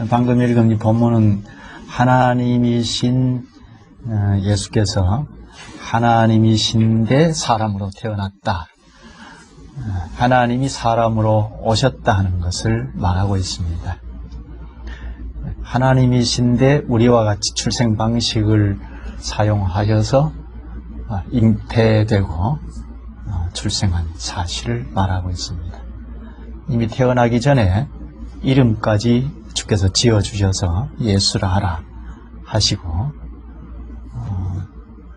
방금 읽은 이 본문은 하나님이신 예수께서 하나님이신데 사람으로 태어났다. 하나님이 사람으로 오셨다 하는 것을 말하고 있습니다. 하나님이신데 우리와 같이 출생 방식을 사용하여서 잉태되고 출생한 사실을 말하고 있습니다. 이미 태어나기 전에 이름까지 주께서 지어주셔서 예수라 하라 하시고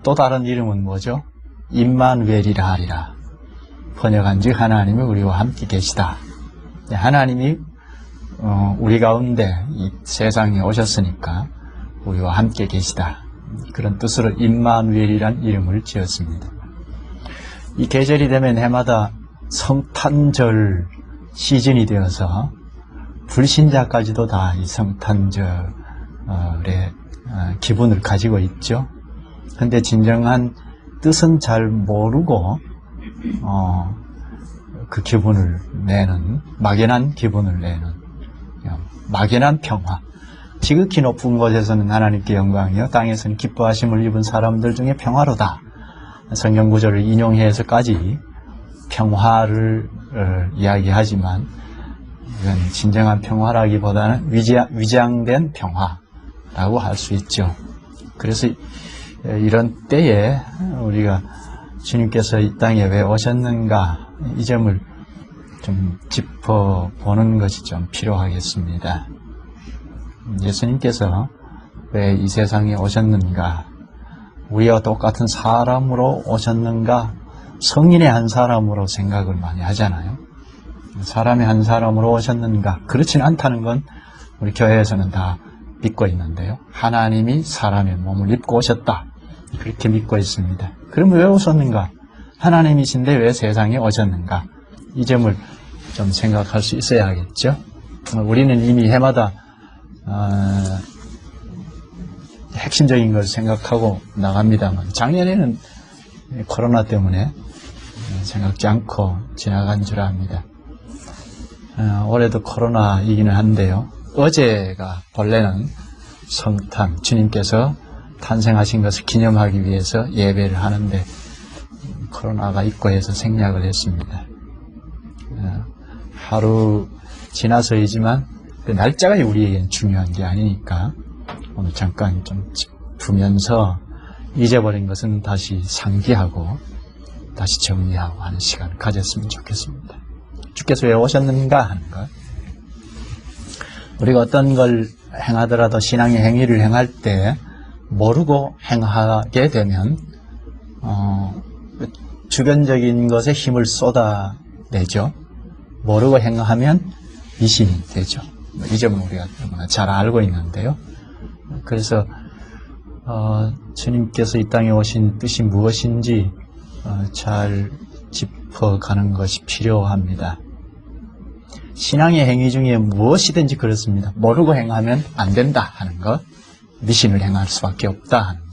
또 다른 이름은 뭐죠? 임마누엘이라 하리라. 번역한즉 하나님이 우리와 함께 계시다. 하나님이 우리 가운데 이 세상에 오셨으니까 우리와 함께 계시다. 그런 뜻으로 임마누엘이란 이름을 지었습니다. 이 계절이 되면 해마다 성탄절 시즌이 되어서 불신자까지도 다 이 성탄절의 기분을 가지고 있죠. 근데 진정한 뜻은 잘 모르고 그 기분을 내는, 막연한 기분을 내는 막연한 평화. 지극히 높은 곳에서는 하나님께 영광이요 땅에서는 기뻐하심을 입은 사람들 중에 평화로다. 성경 구절을 인용해서까지 평화를 이야기하지만 이건 진정한 평화라기보다는 위장된 평화라고 할 수 있죠. 그래서 이런 때에 우리가 주님께서 이 땅에 왜 오셨는가 이 점을 좀 짚어보는 것이 좀 필요하겠습니다. 예수님께서 왜 이 세상에 오셨는가? 우리와 똑같은 사람으로 오셨는가? 성인의 한 사람으로 생각을 많이 하잖아요. 사람의 한 사람으로 오셨는가? 그렇지는 않다는 건 우리 교회에서는 다 믿고 있는데요. 하나님이 사람의 몸을 입고 오셨다. 그렇게 믿고 있습니다. 그럼 왜 오셨는가? 하나님이신데 왜 세상에 오셨는가? 이 점을 좀 생각할 수 있어야겠죠. 우리는 이미 해마다 핵심적인 걸 생각하고 나갑니다만 작년에는 코로나 때문에 생각지 않고 지나간 줄 압니다. 올해도 코로나이기는 한데요. 어제가 본래는 성탄, 주님께서 탄생하신 것을 기념하기 위해서 예배를 하는데 코로나가 있고 해서 생략을 했습니다. 하루 지나서이지만 그 날짜가 우리에겐 중요한 게 아니니까 오늘 잠깐 좀 짚으면서 잊어버린 것은 다시 상기하고 다시 정리하고 하는 시간을 가졌으면 좋겠습니다. 주께서 왜 오셨는가 하는 것. 우리가 어떤 걸 행하더라도 신앙의 행위를 행할 때 모르고 행하게 되면 주변적인 것에 힘을 쏟아내죠. 모르고 행하면 미신이 되죠. 이 점은 우리가 잘 알고 있는데요. 그래서 주님께서 이 땅에 오신 뜻이 무엇인지 잘 짚어가는 것이 필요합니다. 신앙의 행위 중에 무엇이든지 그렇습니다. 모르고 행하면 안 된다 하는 것, 미신을 행할 수밖에 없다 하는 것,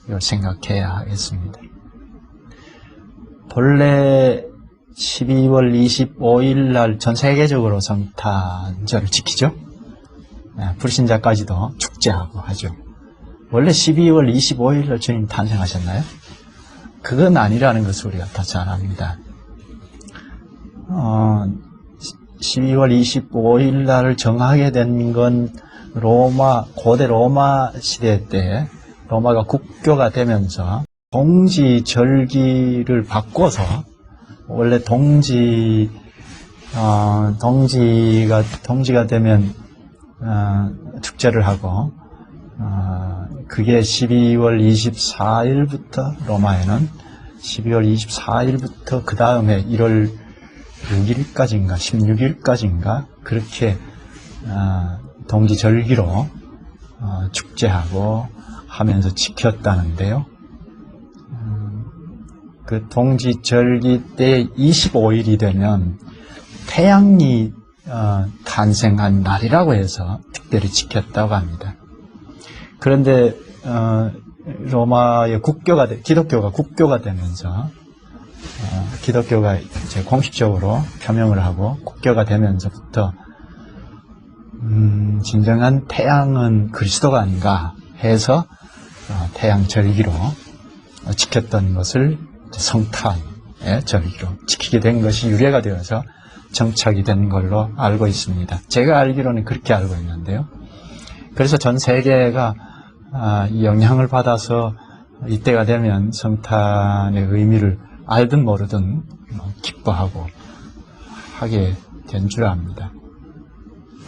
이걸 생각해야 하겠습니다. 본래 12월 25일 날 전 세계적으로 성탄절을 지키죠. 불신자까지도 축제하고 하죠. 원래 12월 25일 날 주님 탄생하셨나요? 그건 아니라는 것을 우리가 다 잘 압니다. 12월 25일 날을 정하게 된 건 고대 로마 시대 때 로마가 국교가 되면서 동지절기를 바꿔서 원래 동지가 되면 축제를 하고 그게 12월 24일부터 로마에는 12월 24일부터 그 다음에 1월 6일까지인가 16일까지인가 그렇게 동지절기로 축제하고 하면서 지켰다는데요. 그 동지절기 때 25일이 되면 태양이 탄생한 날이라고 해서 특별히 지켰다고 합니다. 그런데 로마의 기독교가 국교가 되면서 기독교가 이제 공식적으로 표명을 하고 국교가 되면서부터 진정한 태양은 그리스도가 아닌가 해서 태양 절기로 지켰던 것을 성탄의 절기로 지키게 된 것이 유래가 되어서 정착이 된 걸로 알고 있습니다. 제가 알기로는 그렇게 알고 있는데요. 그래서 전 세계가 이 영향을 받아서 이때가 되면 성탄의 의미를 알든 모르든 기뻐하고 하게 된 줄 압니다.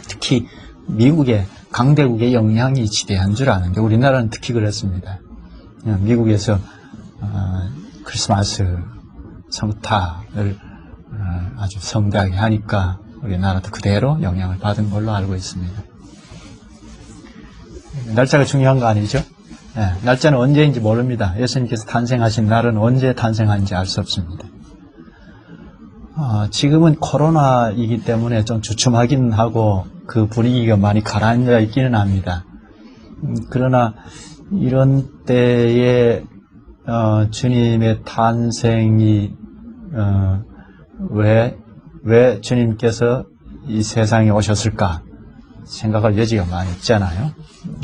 특히 미국의 강대국의 영향이 지대한 줄 아는데 우리나라는 특히 그렇습니다. 미국에서 크리스마스 성탄을 아주 성대하게 하니까 우리나라도 그대로 영향을 받은 걸로 알고 있습니다. 날짜가 중요한 거 아니죠? 네, 날짜는 언제인지 모릅니다. 예수님께서 탄생하신 날은 언제 탄생한지 알 수 없습니다. 지금은 코로나이기 때문에 좀 주춤하긴 하고 그 분위기가 많이 가라앉아 있기는 합니다. 그러나 이런 때에 주님의 탄생이 왜 주님께서 이 세상에 오셨을까 생각할 여지가 많이 있잖아요.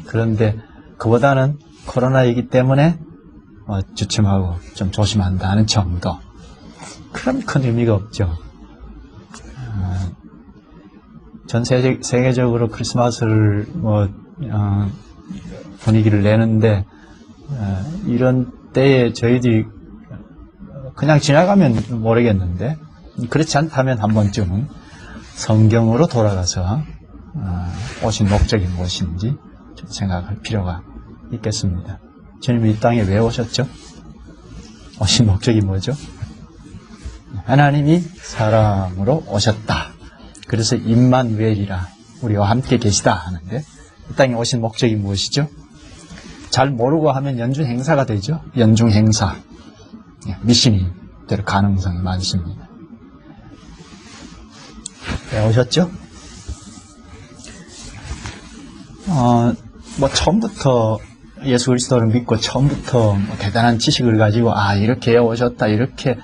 그런데 그보다는 코로나이기 때문에 주춤하고 좀 조심한다는 정도. 그럼 큰 의미가 없죠. 전 세계적으로 크리스마스를 분위기를 내는데 이런 때에 저희들이 그냥 지나가면 모르겠는데 그렇지 않다면 한 번쯤은 성경으로 돌아가서 오신 목적이 무엇인지 좀 생각할 필요가 있겠습니다. 주님이 이 땅에 왜 오셨죠? 오신 목적이 뭐죠? 하나님이 사람으로 오셨다. 그래서 임마누엘이라 우리와 함께 계시다 하는데 이 땅에 오신 목적이 무엇이죠? 잘 모르고 하면 연중 행사가 되죠. 연중 행사. 미신이 될 가능성이 많습니다. 왜 오셨죠? 처음부터 예수 그리스도를 믿고 처음부터 대단한 지식을 가지고 이렇게 오셨다 이렇게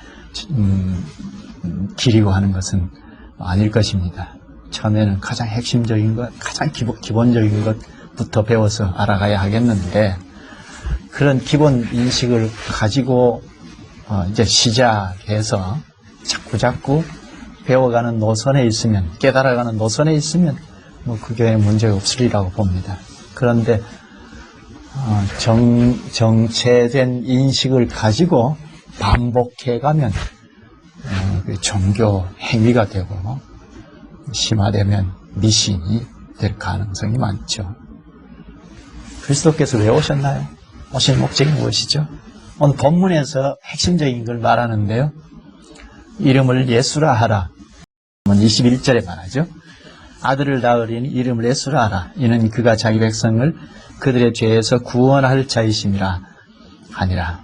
기리고 하는 것은 아닐 것입니다. 처음에는 가장 핵심적인 것, 가장 기본적인 것부터 배워서 알아가야 하겠는데 그런 기본 인식을 가지고 이제 시작해서 자꾸 배워가는 노선에 있으면, 깨달아가는 노선에 있으면 그게 문제가 없으리라고 봅니다. 그런데 정체된 인식을 가지고 반복해가면 종교 행위가 되고 심화되면 미신이 될 가능성이 많죠. 그리스도께서 왜 오셨나요? 오신 목적이 무엇이죠? 오늘 본문에서 핵심적인 걸 말하는데요. 이름을 예수라 하라. 21절에 말하죠. 아들을 낳으리니 이름을 예수라 하라. 이는 그가 자기 백성을 그들의 죄에서 구원할 자이심이라 하니라.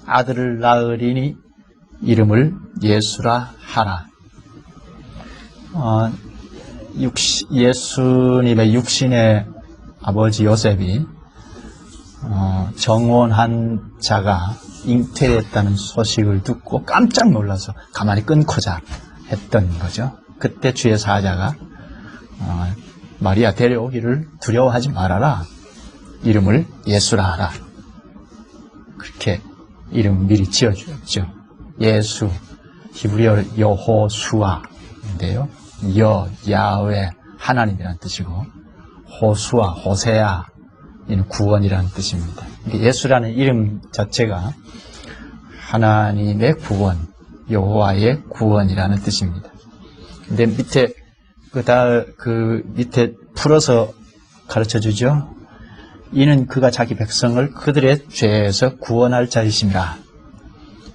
아들을 낳으리니 이름을 예수라 하라. 예수님의 육신의 아버지 요셉이 정혼한 자가 잉태됐다는 소식을 듣고 깜짝 놀라서 가만히 끊고자 했던 거죠. 그때 주의 사자가 마리아 데려오기를 두려워하지 말아라. 이름을 예수라 하라. 그렇게 이름 미리 지어주었죠. 예수, 히브리어 여호수아인데요. 야훼, 하나님이라는 뜻이고 호수아, 호세아, 이는 구원이라는 뜻입니다. 예수라는 이름 자체가 하나님의 구원, 여호와의 구원이라는 뜻입니다. 근데 밑에 밑에 풀어서 가르쳐 주죠. 이는 그가 자기 백성을 그들의 죄에서 구원할 자이심이라.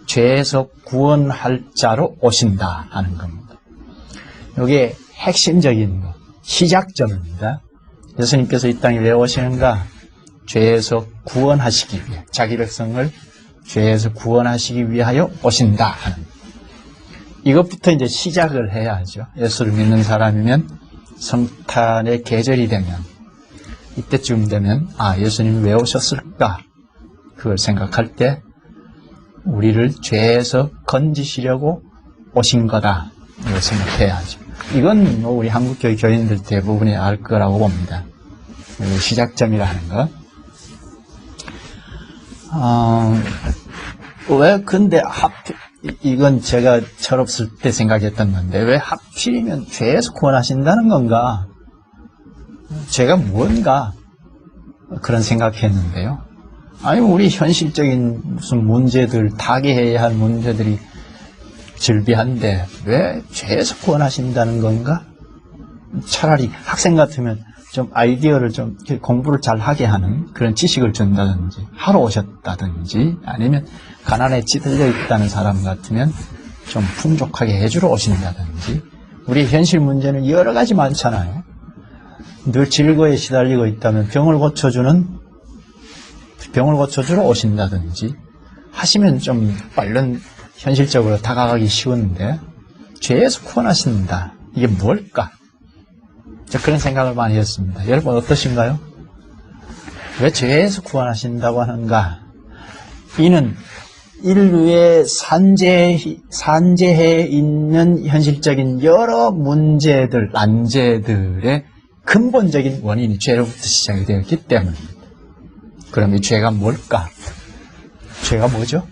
죄에서 구원할 자로 오신다 하는 겁니다. 이게 핵심적인 거, 시작점입니다. 예수님께서 이 땅에 왜 오시는가? 죄에서 구원하시기 위해, 자기 백성을 죄에서 구원하시기 위하여 오신다 하는, 이것부터 이제 시작을 해야죠. 예수를 믿는 사람이면 성탄의 계절이 되면, 이때쯤 되면 예수님이 왜 오셨을까? 그걸 생각할 때 우리를 죄에서 건지시려고 오신 거다, 이걸 생각해야죠. 이건 뭐 우리 한국교회 교인들 대부분이 알 거라고 봅니다. 시작점이라는 거. 왜 근데 하필, 이건 제가 철없을 때 생각했던 건데, 왜 하필이면 죄에서 구원하신다는 건가? 죄가 뭔가? 그런 생각했는데요. 아니, 우리 현실적인 무슨 문제들, 타개해야 할 문제들이 즐비한데, 왜 죄에서 구원하신다는 건가? 차라리 학생 같으면 좀 아이디어를 좀 공부를 잘 하게 하는 그런 지식을 준다든지, 하러 오셨다든지, 아니면 가난에 찌들려 있다는 사람 같으면 좀 풍족하게 해주러 오신다든지, 우리 현실 문제는 여러 가지 많잖아요. 늘 질거에 시달리고 있다면 병을 고쳐주러 오신다든지 하시면 좀 얼른 현실적으로 다가가기 쉬운데, 죄에서 구원하신다. 이게 뭘까? 그런 생각을 많이 했습니다. 여러분 어떠신가요? 왜 죄에서 구원하신다고 하는가? 이는 인류의 산재해 있는 현실적인 여러 문제들, 난제들의 근본적인 원인이 죄로부터 시작이 되었기 때문입니다. 그럼 이 죄가 뭘까? 죄가 뭐죠?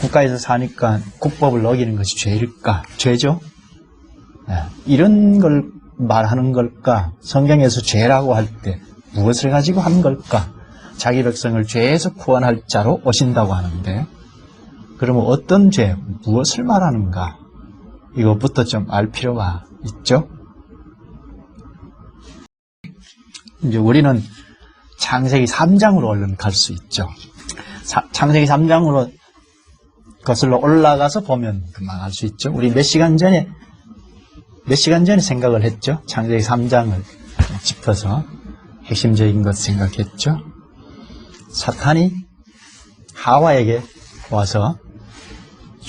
국가에서 사니까 국법을 어기는 것이 죄일까? 죄죠? 이런 걸 말하는 걸까? 성경에서 죄라고 할 때 무엇을 가지고 한 걸까? 자기 백성을 죄에서 구원할 자로 오신다고 하는데, 그러면 어떤 죄, 무엇을 말하는가? 이것부터 좀 알 필요가 있죠? 이제 우리는 창세기 3장으로 얼른 갈 수 있죠. 창세기 3장으로 거슬러 올라가서 보면 금방 알 수 있죠. 우리 몇 시간 전에 생각을 했죠. 창세기 3장을 짚어서 핵심적인 것 생각했죠. 사탄이 하와에게 와서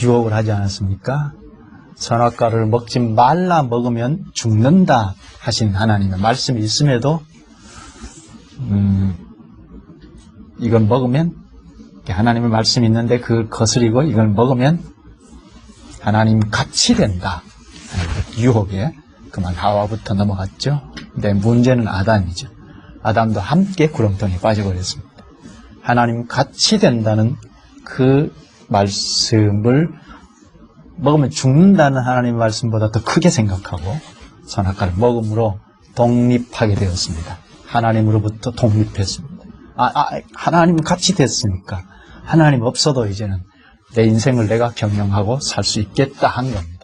유혹을 하지 않았습니까? 선악과를 먹지 말라, 먹으면 죽는다 하신 하나님의 말씀이 있음에도 이건 먹으면, 하나님의 말씀이 있는데 그걸 거스리고 이걸 먹으면 하나님 같이 된다. 유혹에 그만 하와부터 넘어갔죠. 근데 문제는 아담이죠. 아담도 함께 구렁텅이에 빠져버렸습니다. 하나님 같이 된다는 그 말씀을 먹으면 죽는다는 하나님의 말씀보다 더 크게 생각하고 선악과를 먹음으로 독립하게 되었습니다. 하나님으로부터 독립했습니다. 하나님 같이 됐으니까 하나님 없어도 이제는 내 인생을 내가 경영하고 살 수 있겠다 한 겁니다.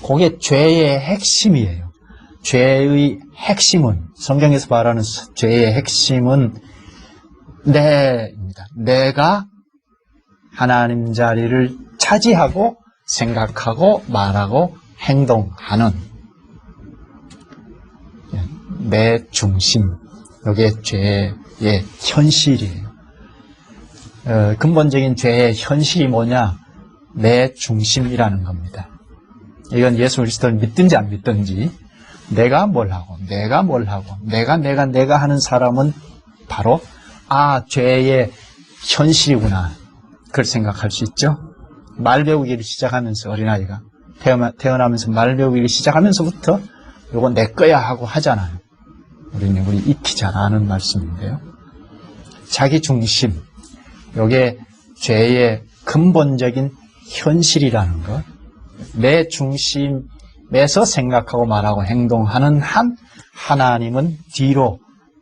그게 죄의 핵심이에요. 죄의 핵심은, 성경에서 말하는 죄의 핵심은 내입니다. 내가 하나님 자리를 차지하고 생각하고 말하고 행동하는 내 중심, 이게 죄의 현실이에요. 근본적인 죄의 현실이 뭐냐? 내 중심이라는 겁니다. 이건 예수 그리스도를 믿든지 안 믿든지 내가 뭘 하고 내가 하는 사람은 바로 죄의 현실이구나, 그걸 생각할 수 있죠. 말 배우기를 시작하면서, 어린아이가 태어나면서 말 배우기를 시작하면서부터 이거 내 거야 하고 하잖아요. 우리 익히 잘 아는 말씀인데요. 자기 중심, 이게 죄의 근본적인 현실이라는 것, 내 중심에서 생각하고 말하고 행동하는 한 하나님은 뒤로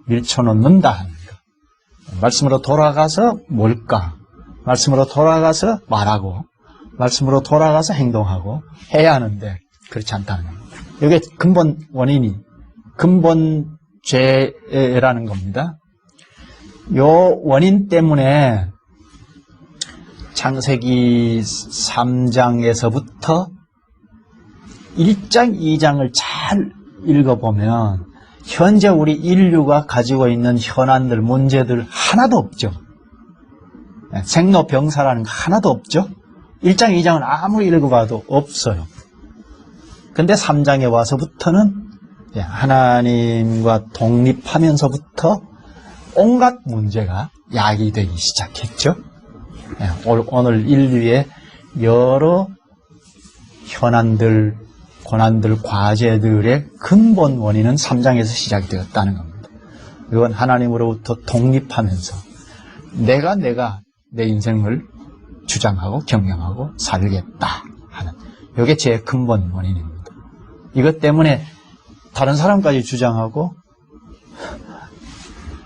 밀쳐놓는다 하는 것. 말씀으로 돌아가서 뭘까? 말씀으로 돌아가서 말하고 말씀으로 돌아가서 행동하고 해야 하는데 그렇지 않다는 겁니다. 이게 근본 원인이, 근본 죄라는 겁니다. 요 원인 때문에 창세기 3장에서부터 1장, 2장을 잘 읽어보면 현재 우리 인류가 가지고 있는 현안들, 문제들 하나도 없죠. 생로병사라는 거 하나도 없죠. 1장, 2장은 아무리 읽어봐도 없어요. 근데 3장에 와서부터는 하나님과 독립하면서부터 온갖 문제가 야기되기 시작했죠. 오늘 인류의 여러 현안들, 고난들, 과제들의 근본 원인은 3장에서 시작이 되었다는 겁니다. 이건 하나님으로부터 독립하면서 내가 내 인생을 주장하고 경영하고 살겠다 하는, 이게 제 근본 원인입니다. 이것 때문에 다른 사람까지 주장하고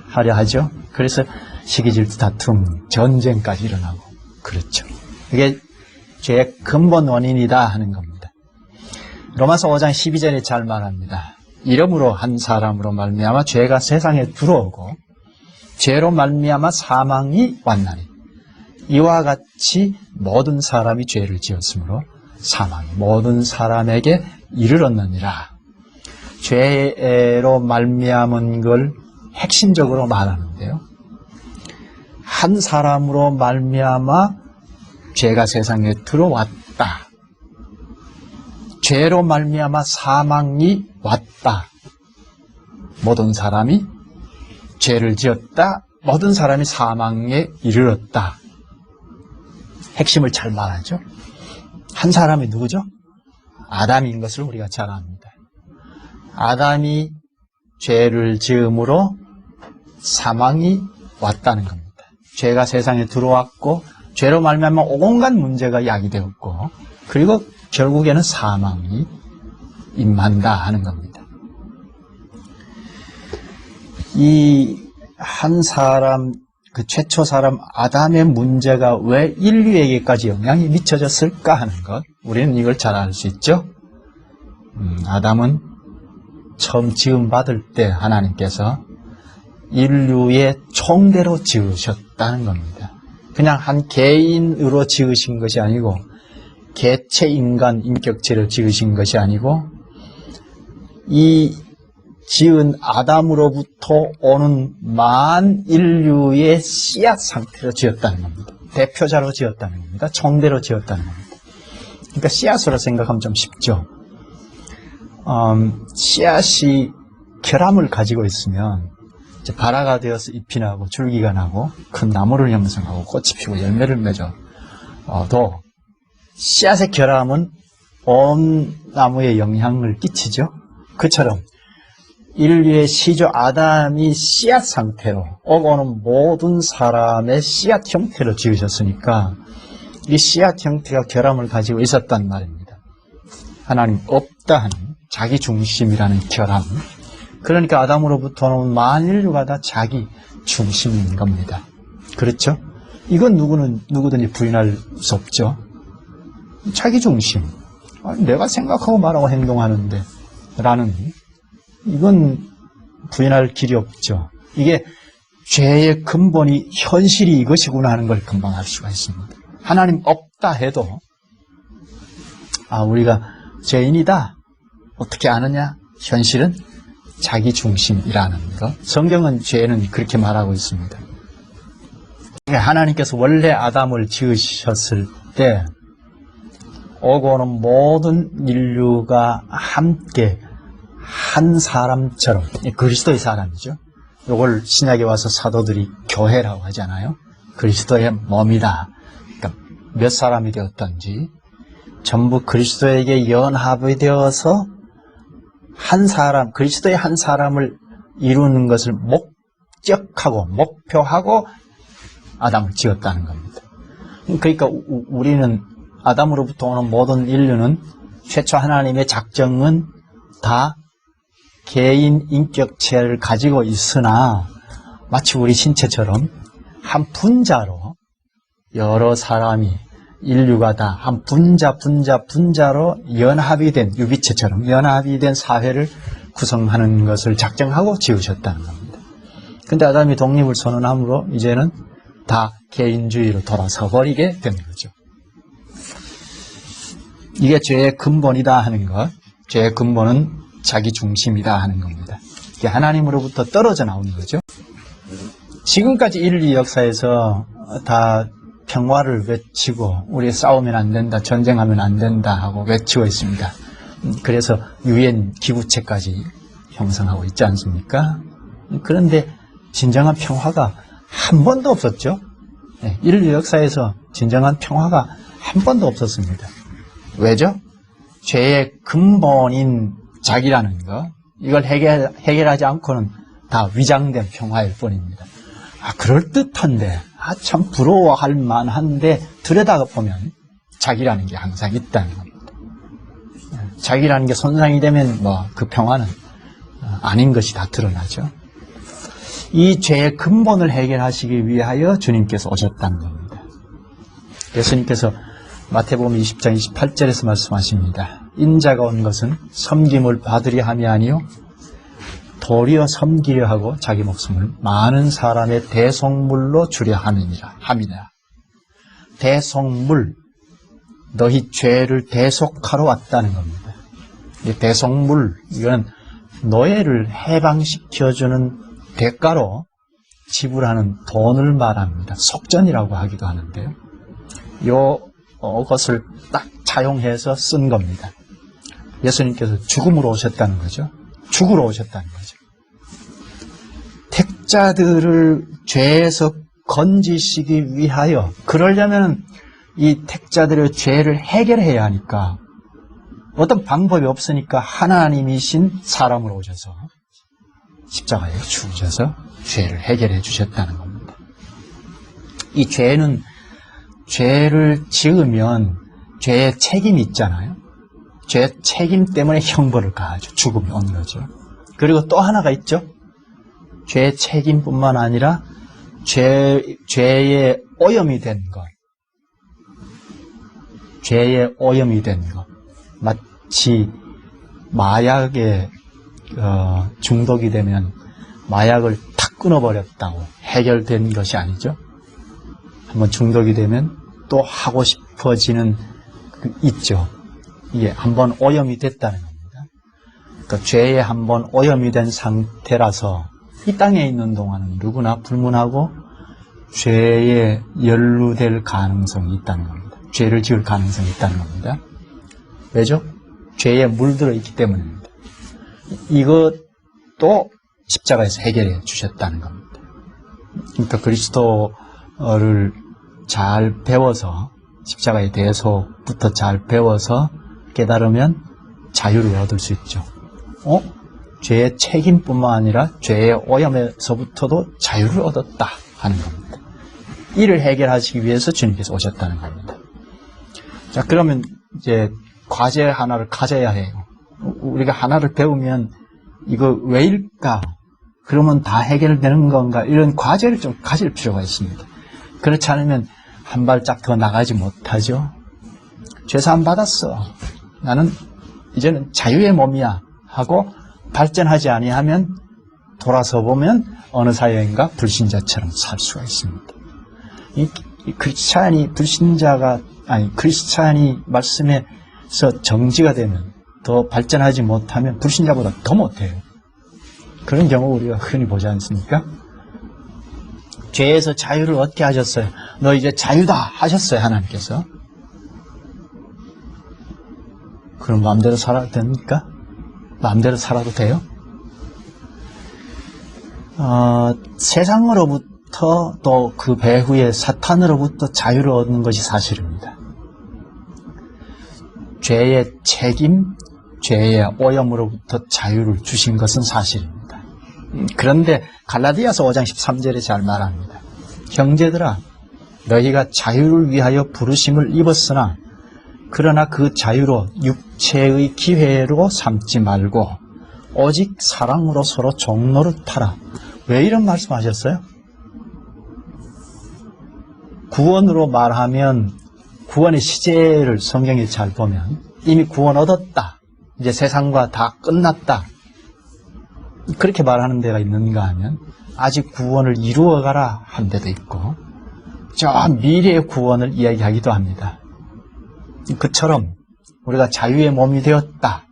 하려 하죠. 그래서 시기질투, 다툼, 전쟁까지 일어나고 그렇죠. 이게 죄의 근본 원인이다 하는 겁니다. 로마서 5장 12절에 잘 말합니다. 이름으로 한 사람으로 말미암아 죄가 세상에 들어오고 죄로 말미암아 사망이 왔나니 이와 같이 모든 사람이 죄를 지었으므로 사망이 모든 사람에게 이르렀느니라. 죄로 말미암은 걸 핵심적으로 말하는데요. 한 사람으로 말미암아 죄가 세상에 들어왔다. 죄로 말미암아 사망이 왔다. 모든 사람이 죄를 지었다. 모든 사람이 사망에 이르렀다. 핵심을 잘 말하죠. 한 사람이 누구죠? 아담인 것을 우리가 잘 압니다. 아담이 죄를 지음으로 사망이 왔다는 겁니다. 죄가 세상에 들어왔고 죄로 말미암아 온갖 문제가 야기되었고 그리고 결국에는 사망이 임한다 하는 겁니다. 이 한 사람, 그 최초 사람 아담의 문제가 왜 인류에게까지 영향이 미쳐졌을까 하는 것, 우리는 이걸 잘 알 수 있죠. 아담은 처음 지음받을 때 하나님께서 인류의 총대로 지으셨다는 겁니다. 그냥 한 개인으로 지으신 것이 아니고 개체 인간 인격체를 지으신 것이 아니고 이 지은 아담으로부터 오는 만 인류의 씨앗 상태로 지었다는 겁니다. 대표자로 지었다는 겁니다. 총대로 지었다는 겁니다. 그러니까 씨앗으로 생각하면 좀 쉽죠. 씨앗이 결함을 가지고 있으면 이제 발화가 되어서 잎이 나고 줄기가 나고 큰 나무를 형성하고 꽃이 피고 열매를 맺어. 또 씨앗의 결함은 온 나무에 영향을 끼치죠. 그처럼 인류의 시조 아담이 씨앗 상태로 오고는 모든 사람의 씨앗 형태로 지으셨으니까 이 씨앗 형태가 결함을 가지고 있었단 말입니다. 하나님 없다 하는 자기 중심이라는 결함. 그러니까 아담으로부터 오는 만인류가 다 자기 중심인 겁니다. 그렇죠? 이건 누구든지 부인할 수 없죠. 자기 중심. 내가 생각하고 말하고 행동하는데 라는, 이건 부인할 길이 없죠. 이게 죄의 근본이 현실이 이것이구나 하는 걸 금방 알 수가 있습니다. 하나님 없다 해도 우리가 죄인이다. 어떻게 아느냐? 현실은 자기 중심이라는 것. 성경은 죄는 그렇게 말하고 있습니다. 하나님께서 원래 아담을 지으셨을 때 오고 오는 모든 인류가 함께 한 사람처럼, 그리스도의 사람이죠. 이걸 신약에 와서 사도들이 교회라고 하잖아요. 그리스도의 몸이다. 그러니까 몇 사람이 되었던지 전부 그리스도에게 연합이 되어서 한 사람, 그리스도의 한 사람을 이루는 것을 목적하고 목표하고 아담을 지었다는 겁니다. 그러니까 우리는 아담으로부터 오는 모든 인류는 최초 하나님의 작정은 다 개인 인격체를 가지고 있으나 마치 우리 신체처럼 한 분자로 여러 사람이 인류가 다 한 분자로 연합이 된, 유기체처럼 연합이 된 사회를 구성하는 것을 작정하고 지으셨다는 겁니다. 근데 아담이 독립을 선언함으로 이제는 다 개인주의로 돌아서 버리게 된 거죠. 이게 죄의 근본이다 하는 것, 죄의 근본은 자기 중심이다 하는 겁니다. 이게 하나님으로부터 떨어져 나오는 거죠. 지금까지 인류 역사에서 다 평화를 외치고 우리 싸우면 안 된다, 전쟁하면 안 된다 하고 외치고 있습니다. 그래서 유엔 기구체까지 형성하고 있지 않습니까? 그런데 진정한 평화가 한 번도 없었죠. 인류 역사에서 진정한 평화가 한 번도 없었습니다. 왜죠? 죄의 근본인 자기라는 거, 이걸 해결하지 않고는 다 위장된 평화일 뿐입니다. 그럴듯한데, 참 부러워할 만한데, 들여다보면 자기라는 게 항상 있다는 겁니다. 자기라는 게 손상이 되면 그 평화는 아닌 것이 다 드러나죠. 이 죄의 근본을 해결하시기 위하여 주님께서 오셨다는 겁니다. 예수님께서 마태복음 20장 28절에서 말씀하십니다. 인자가 온 것은 섬김을 받으려 함이 아니요 도리어 섬기려 하고 자기 목숨을 많은 사람의 대속물로 주려 함이니라. 대속물, 너희 죄를 대속하러 왔다는 겁니다. 이 대속물, 이건 노예를 해방시켜주는 대가로 지불하는 돈을 말합니다. 속전이라고 하기도 하는데요. 이것을 딱 차용해서 쓴 겁니다. 예수님께서 죽음으로 오셨다는 거죠. 죽으러 오셨다는 거죠. 택자들을 죄에서 건지시기 위하여, 그러려면 이 택자들의 죄를 해결해야 하니까 어떤 방법이 없으니까 하나님이신 사람으로 오셔서 십자가에 죽으셔서 죄를 해결해 주셨다는 겁니다. 이 죄를 지으면 죄의 책임이 있잖아요. 죄의 책임 때문에 형벌을 가하죠. 죽음이 오는 거죠. 그리고 또 하나가 있죠. 죄의 책임뿐만 아니라 죄의 오염이 된 것. 죄의 오염이 된 것. 마치 마약에 중독이 되면 마약을 탁 끊어버렸다고 해결된 것이 아니죠. 한번 중독이 되면 또 하고 싶어지는 있죠. 이게 한번 오염이 됐다는 겁니다. 그러니까 죄에 한번 오염이 된 상태라서 이 땅에 있는 동안은 누구나 불문하고 죄에 연루될 가능성이 있다는 겁니다. 죄를 지을 가능성이 있다는 겁니다. 왜죠? 죄에 물들어 있기 때문입니다. 이것도 십자가에서 해결해 주셨다는 겁니다. 그러니까 그리스도를 잘 배워서, 십자가의 대속부터 잘 배워서 깨달으면 자유를 얻을 수 있죠. 죄의 책임뿐만 아니라 죄의 오염에서부터도 자유를 얻었다 하는 겁니다. 이를 해결하시기 위해서 주님께서 오셨다는 겁니다. 자, 그러면 이제 과제 하나를 가져야 해요. 우리가 하나를 배우면 이거 왜일까? 그러면 다 해결되는 건가? 이런 과제를 좀 가질 필요가 있습니다. 그렇지 않으면 한 발짝 더 나가지 못하죠. 죄사함 받았어. 나는 이제는 자유의 몸이야 하고 발전하지 아니하면 돌아서 보면 어느 사회인가 불신자처럼 살 수가 있습니다. 이 크리스찬이 크리스찬이 말씀에서 정지가 되면, 더 발전하지 못하면 불신자보다 더 못해요. 그런 경우 우리가 흔히 보지 않습니까? 죄에서 자유를 얻게 하셨어요. 너 이제 자유다 하셨어요, 하나님께서. 그럼 마음대로 살아도 됩니까? 마음대로 살아도 돼요? 세상으로부터 또 그 배후에 사탄으로부터 자유를 얻는 것이 사실입니다. 죄의 책임, 죄의 오염으로부터 자유를 주신 것은 사실입니다. 그런데 갈라디아서 5장 13절에 잘 말합니다. 형제들아, 너희가 자유를 위하여 부르심을 입었으나 그러나 그 자유로 육체의 기회로 삼지 말고 오직 사랑으로 서로 종노릇하라. 왜 이런 말씀하셨어요? 구원으로 말하면 구원의 시제를 성경에 잘 보면 이미 구원 얻었다. 이제 세상과 다 끝났다. 그렇게 말하는 데가 있는가 하면 아직 구원을 이루어가라 한 데도 있고 저 미래의 구원을 이야기하기도 합니다. 그처럼 우리가 자유의 몸이 되었다.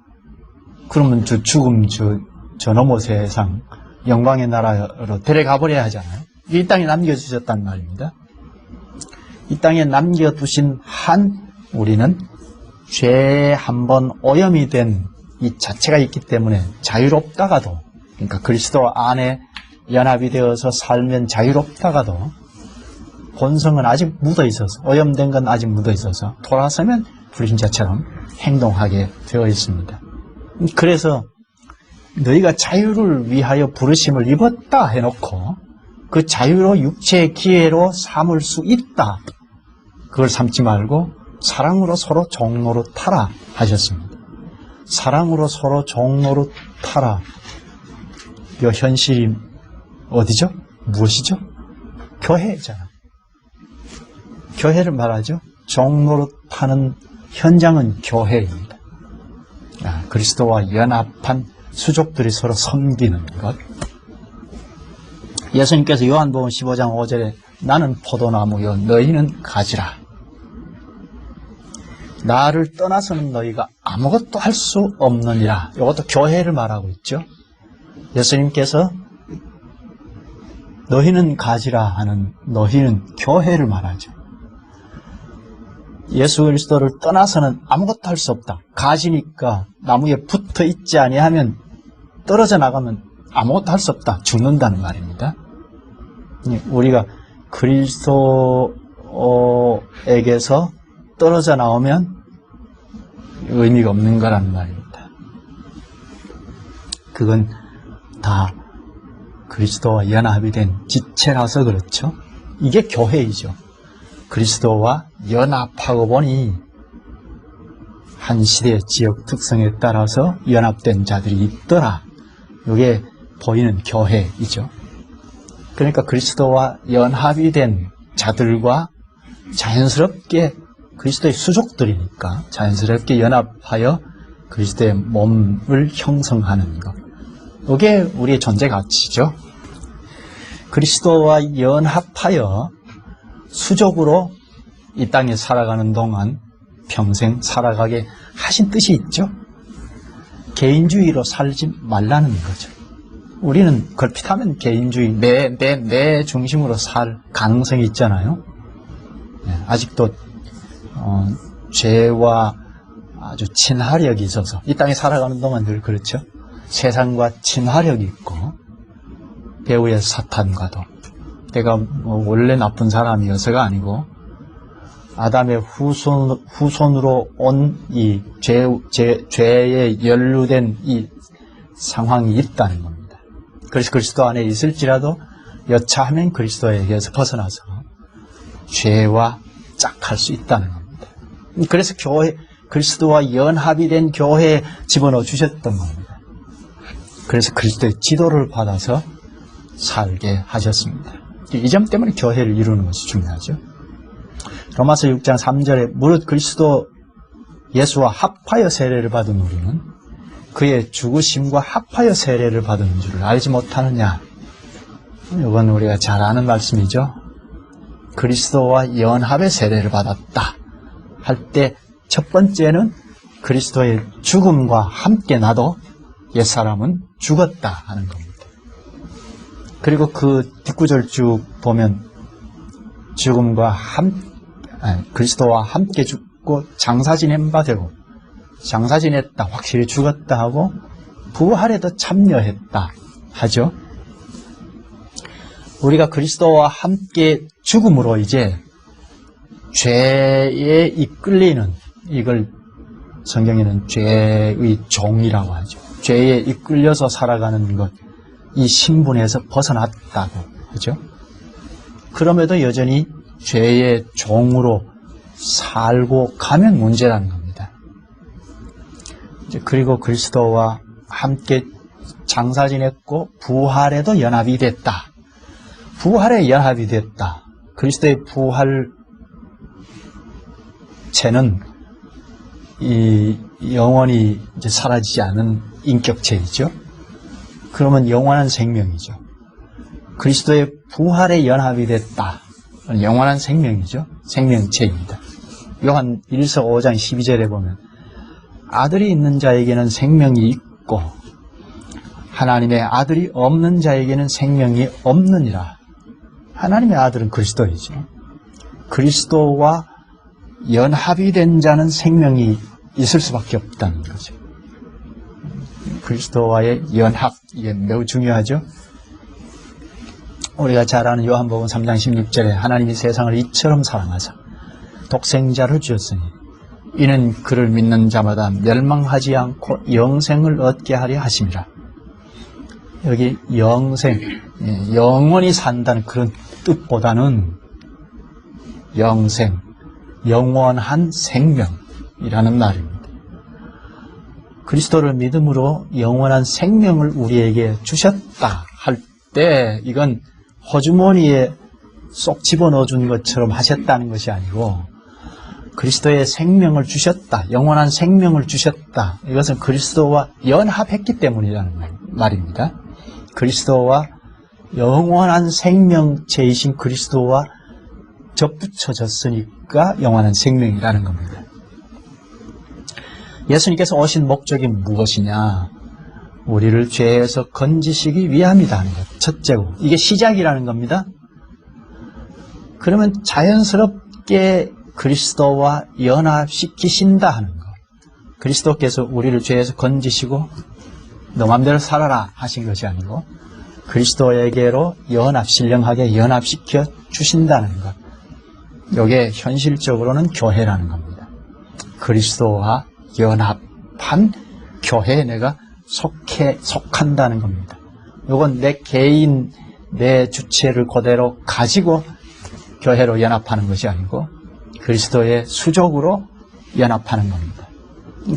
그러면 죽음 저 너머 세상 영광의 나라로 데려가 버려야 하잖아요. 이 땅에 남겨주셨단 말입니다. 이 땅에 남겨두신 한 우리는 죄에 한번 오염이 된 이 자체가 있기 때문에 자유롭다가도, 그러니까 그리스도 안에 연합이 되어서 살면 자유롭다가도 본성은 아직 묻어 있어서, 오염된 건 아직 묻어 있어서 돌아서면 불신자처럼 행동하게 되어 있습니다. 그래서 너희가 자유를 위하여 부르심을 입었다 해놓고 그 자유로 육체의 기회로 삼을 수 있다. 그걸 삼지 말고 사랑으로 서로 종로로 타라 하셨습니다. 사랑으로 서로 종로로 타라. 이 현실이 어디죠? 무엇이죠? 교회잖아. 교회를 말하죠. 종로로 타는 현장은 교회입니다. 그리스도와 연합한 수족들이 서로 섬기는 것. 예수님께서 요한복음 15장 5절에 나는 포도나무여 너희는 가지라. 나를 떠나서는 너희가 아무것도 할 수 없느니라. 이것도 교회를 말하고 있죠. 예수님께서 너희는 가지라 하는 너희는 교회를 말하죠. 예수 그리스도를 떠나서는 아무것도 할 수 없다. 가지니까 나무에 붙어 있지 아니하면 떨어져 나가면 아무것도 할 수 없다. 죽는다는 말입니다. 우리가 그리스도에게서 떨어져 나오면 의미가 없는 거라는 말입니다. 그건 다 그리스도와 연합이 된 지체라서 그렇죠. 이게 교회이죠. 그리스도와 연합하고 보니 한 시대의 지역 특성에 따라서 연합된 자들이 있더라. 이게 보이는 교회이죠. 그러니까 그리스도와 연합이 된 자들과 자연스럽게 그리스도의 수족들이니까 자연스럽게 연합하여 그리스도의 몸을 형성하는 것. 이게 우리의 존재 가치죠. 그리스도와 연합하여 수족으로 이 땅에 살아가는 동안 평생 살아가게 하신 뜻이 있죠. 개인주의로 살지 말라는 거죠. 우리는 걸핏하면 개인주의, 내 중심으로 살 가능성이 있잖아요. 아직도 죄와 아주 친화력이 있어서 이 땅에 살아가는 동안 늘 그렇죠. 세상과 친화력이 있고 배후의 사탄과도 내가 원래 나쁜 사람이어서가 아니고 아담의 후손으로 온 이 죄에 연루된 이 상황이 있다는 겁니다. 그래서 그리스도 안에 있을지라도 여차하면 그리스도에게서 벗어나서 죄와 짝할 수 있다는 겁니다. 그래서 그리스도와 연합이 된 교회에 집어넣어 주셨던 겁니다. 그래서 그리스도의 지도를 받아서 살게 하셨습니다. 이 점 때문에 교회를 이루는 것이 중요하죠. 로마서 6장 3절에 무릇 그리스도 예수와 합하여 세례를 받은 우리는 그의 죽으심과 합하여 세례를 받은 줄을 알지 못하느냐. 이건 우리가 잘 아는 말씀이죠. 그리스도와 연합의 세례를 받았다 할 때 첫 번째는 그리스도의 죽음과 함께 나도 옛사람은 죽었다 하는 겁니다. 그리고 그 뒷구절 쭉 보면 그리스도와 함께 죽고 장사 지낸 바 되고 장사 지냈다 확실히 죽었다 하고 부활에도 참여했다 하죠. 우리가 그리스도와 함께 죽음으로 이제 죄에 이끌리는, 이걸 성경에는 죄의 종이라고 하죠. 죄에 이끌려서 살아가는 것, 이 신분에서 벗어났다고 하죠. 그럼에도 여전히 죄의 종으로 살고 가면 문제라는 겁니다. 그리고 그리스도와 함께 장사 지냈고 부활에도 연합이 됐다. 부활에 연합이 됐다. 그리스도의 부활체는 이 영원히 이제 사라지지 않은 인격체이죠. 그러면 영원한 생명이죠. 그리스도의 부활에 연합이 됐다. 영원한 생명이죠. 생명체입니다. 요한 1서 5장 12절에 보면 아들이 있는 자에게는 생명이 있고 하나님의 아들이 없는 자에게는 생명이 없느니라. 하나님의 아들은 그리스도이죠. 그리스도와 연합이 된 자는 생명이 있을 수밖에 없다는 거죠. 그리스도와의 연합, 이게 매우 중요하죠. 우리가 잘 아는 요한복음 3장 16절에 하나님이 세상을 이처럼 사랑하사 독생자를 주었으니 이는 그를 믿는 자마다 멸망하지 않고 영생을 얻게 하려 하심이라. 여기 영생, 영원히 산다는 그런 뜻보다는 영생, 영원한 생명이라는 말입니다. 그리스도를 믿음으로 영원한 생명을 우리에게 주셨다 할 때 이건 호주머니에 쏙 집어넣어 준 것처럼 하셨다는 것이 아니고 그리스도의 생명을 주셨다, 영원한 생명을 주셨다. 이것은 그리스도와 연합했기 때문이라는 말입니다. 그리스도와 영원한 생명체이신 그리스도와 접붙여졌으니까 영원한 생명이라는 겁니다. 예수님께서 오신 목적이 무엇이냐? 우리를 죄에서 건지시기 위함이다 하는 것. 첫째고, 이게 시작이라는 겁니다. 그러면 자연스럽게 그리스도와 연합시키신다 하는 것. 그리스도께서 우리를 죄에서 건지시고 너 맘대로 살아라 하신 것이 아니고 그리스도에게로 신령하게 연합시켜 주신다는 것. 이게 현실적으로는 교회라는 겁니다. 그리스도와 연합한 교회에 내가 속한다는 겁니다. 이건 내 개인, 내 주체를 그대로 가지고 교회로 연합하는 것이 아니고 그리스도의 수족으로 연합하는 겁니다.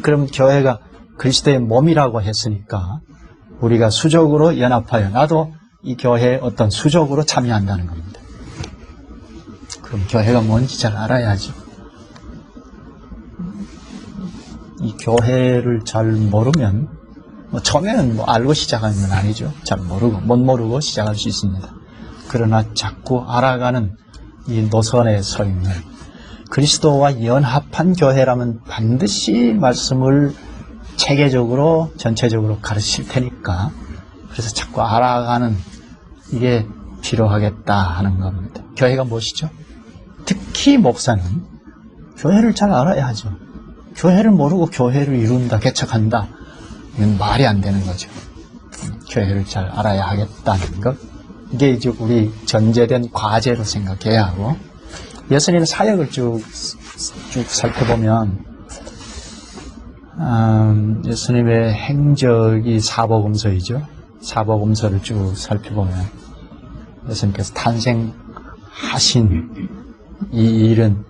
그럼 교회가 그리스도의 몸이라고 했으니까 우리가 수족으로 연합하여 나도 이 교회의 어떤 수족으로 참여한다는 겁니다. 그럼 교회가 뭔지 잘 알아야죠. 이 교회를 잘 모르면 처음에는 알고 시작하는 건 아니죠. 잘 모르고 못 모르고 시작할 수 있습니다. 그러나 자꾸 알아가는 이 노선에 서 있는 그리스도와 연합한 교회라면 반드시 말씀을 체계적으로 전체적으로 가르칠 테니까 그래서 자꾸 알아가는 이게 필요하겠다 하는 겁니다. 교회가 무엇이죠? 특히 목사는 교회를 잘 알아야 하죠. 교회를 모르고 교회를 이룬다, 개척한다, 이건 말이 안 되는 거죠. 교회를 잘 알아야 하겠다는 것, 이게 이제 우리 전제된 과제로 생각해야 하고, 예수님의 사역을 쭉 살펴보면 예수님의 행적이 사복음서이죠. 사복음서를 쭉 살펴보면 예수님께서 탄생하신 이 일은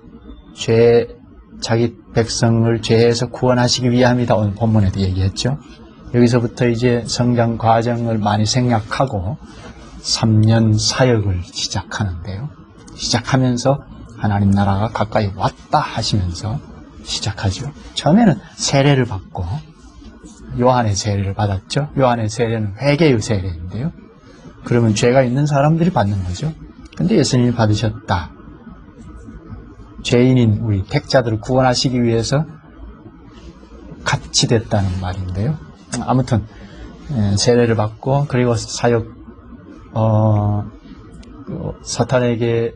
자기 백성을 죄에서 구원하시기 위함이다. 오늘 본문에도 얘기했죠. 여기서부터 이제 성장 과정을 많이 생략하고 3년 사역을 시작하는데요. 시작하면서 하나님 나라가 가까이 왔다 하시면서 시작하죠. 처음에는 세례를 받고 요한의 세례를 받았죠. 요한의 세례는 회개의 세례인데요. 그러면 죄가 있는 사람들이 받는 거죠. 근데 예수님이 받으셨다. 죄인인 우리 택자들을 구원하시기 위해서 같이 됐다는 말인데요. 아무튼 세례를 받고 그리고 사역 사탄에게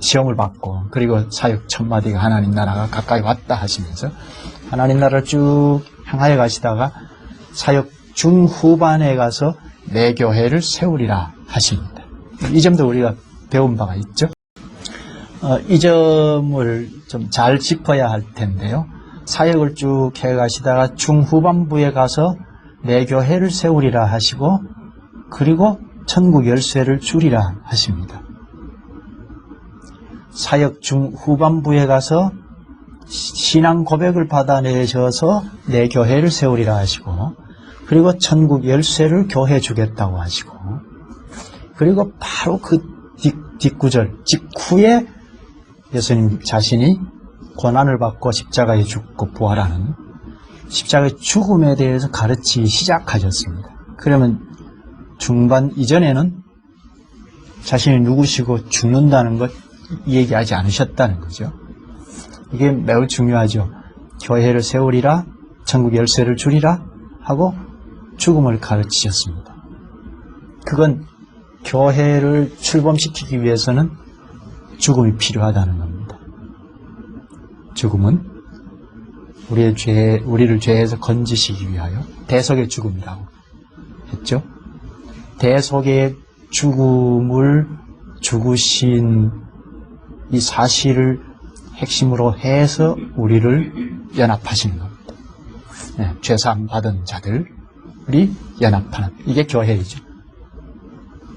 시험을 받고 그리고 사역 첫 마디가 하나님 나라가 가까이 왔다 하시면서 하나님 나라를 쭉 향하여 가시다가 사역 중후반에 가서 내 교회를 세우리라 하십니다. 이 점도 우리가 배운 바가 있죠. 이 점을 좀 잘 짚어야 할 텐데요. 사역을 쭉 해가시다가 중후반부에 가서 내 교회를 세우리라 하시고 그리고 천국 열쇠를 주리라 하십니다. 사역 중후반부에 가서 신앙 고백을 받아내셔서 내 교회를 세우리라 하시고 그리고 천국 열쇠를 교회 주겠다고 하시고 그리고 바로 그 뒷구절 직후에 예수님 자신이 고난을 받고 십자가에 죽고 부활하는 십자가의 죽음에 대해서 가르치기 시작하셨습니다. 그러면 중반 이전에는 자신이 누구시고 죽는다는 것 얘기하지 않으셨다는 거죠. 이게 매우 중요하죠. 교회를 세우리라, 천국 열쇠를 주리라 하고 죽음을 가르치셨습니다. 그건 교회를 출범시키기 위해서는 죽음이 필요하다는 겁니다. 죽음은 우리를 죄에서 건지시기 위하여 대속의 죽음이라고 했죠. 대속의 죽음을 죽으신 이 사실을 핵심으로 해서 우리를 연합하시는 겁니다. 네, 죄사함 받은 자들이 연합하는, 이게 교회이죠.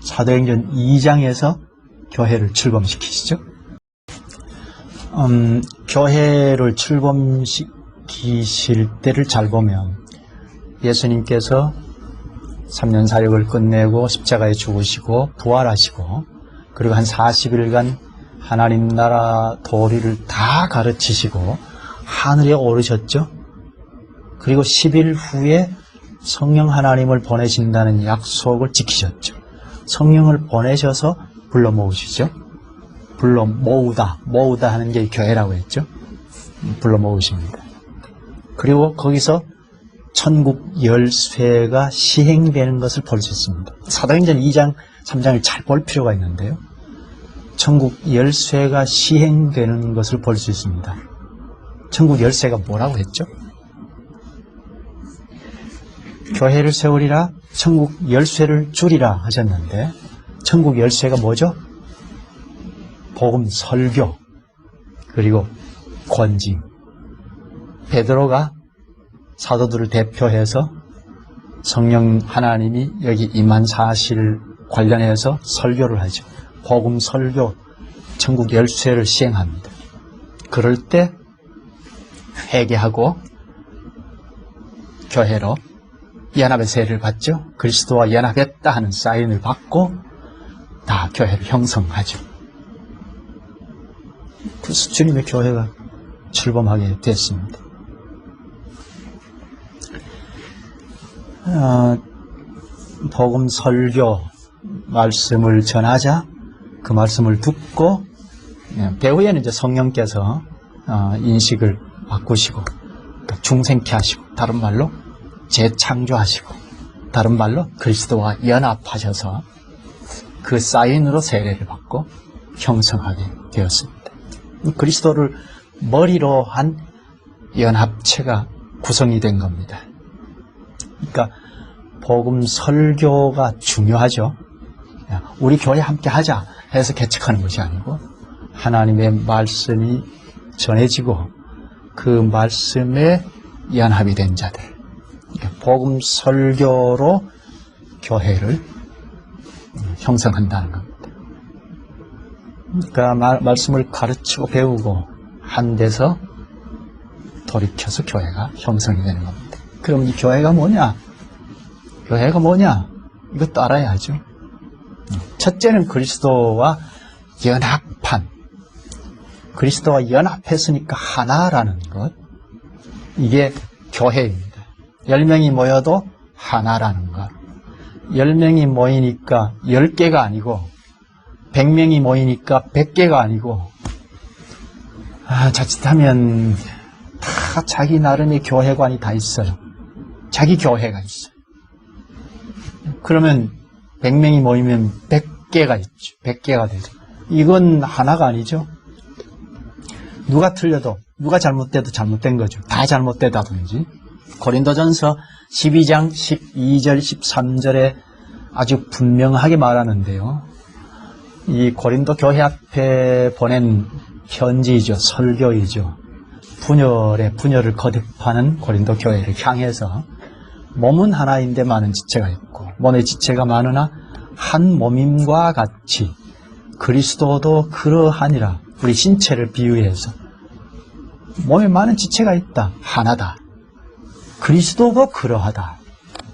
사도행전 2장에서 교회를 출범시키시죠. 교회를 출범시키실 때를 잘 보면 예수님께서 3년 사역을 끝내고 십자가에 죽으시고 부활하시고 그리고 한 40일간 하나님 나라 도리를 다 가르치시고 하늘에 오르셨죠. 그리고 10일 후에 성령 하나님을 보내신다는 약속을 지키셨죠. 성령을 보내셔서 불러 모으시죠. 불러 모으다 하는 게 교회라고 했죠. 불러 모으십니다. 그리고 거기서 천국 열쇠가 시행되는 것을 볼 수 있습니다. 사도행전 2장, 3장을 잘 볼 필요가 있는데요. 천국 열쇠가 시행되는 것을 볼 수 있습니다. 천국 열쇠가 뭐라고 했죠? 교회를 세우리라, 천국 열쇠를 주리라 하셨는데 천국 열쇠가 뭐죠? 복음 설교, 그리고 권징. 베드로가 사도들을 대표해서 성령 하나님이 여기 임한 사실 관련해서 설교를 하죠. 복음 설교, 천국 열쇠를 시행합니다. 그럴 때 회개하고 교회로 연합의 세례를 받죠. 그리스도와 연합했다 하는 사인을 받고 다 교회를 형성하죠. 그래서 주님의 교회가 출범하게 됐습니다. 복음 설교 말씀을 전하자 그 말씀을 듣고 배후에는 이제 성령께서 인식을 바꾸시고 중생케 하시고 다른 말로 재창조하시고 다른 말로 그리스도와 연합하셔서 그 사인으로 세례를 받고 형성하게 되었습니다. 그리스도를 머리로 한 연합체가 구성이 된 겁니다. 그러니까 복음 설교가 중요하죠. 우리 교회 함께 하자 해서 개척하는 것이 아니고 하나님의 말씀이 전해지고 그 말씀에 연합이 된 자들, 복음 설교로 교회를 형성한다는 겁니다. 그러니까 말씀을 가르치고 배우고 한 데서 돌이켜서 교회가 형성이 되는 겁니다. 그럼 이 교회가 뭐냐? 교회가 뭐냐? 이것도 알아야 하죠. 첫째는 그리스도와 연합한, 그리스도와 연합했으니까 하나라는 것, 이게 교회입니다. 10명이 모여도 하나라는 것. 10명이 모이니까 10개가 아니고 100명이 모이니까 100개가 아니고 자칫하면 다 자기 나름의 교회관이 다 있어요. 자기 교회가 있어요. 그러면 100명이 모이면 100개가 있죠. 100개가 되죠. 이건 하나가 아니죠. 누가 틀려도, 누가 잘못돼도 잘못된 거죠. 다 잘못되다든지. 고린도전서 12장 12절 13절에 아주 분명하게 말하는데요. 이 고린도 교회 앞에 보낸 편지이죠. 설교이죠. 분열을 거듭하는 고린도 교회를 향해서 몸은 하나인데 많은 지체가 있고 몸의 지체가 많으나 한 몸임과 같이 그리스도도 그러하니라. 우리 신체를 비유해서 몸에 많은 지체가 있다. 하나다. 그리스도도 그러하다.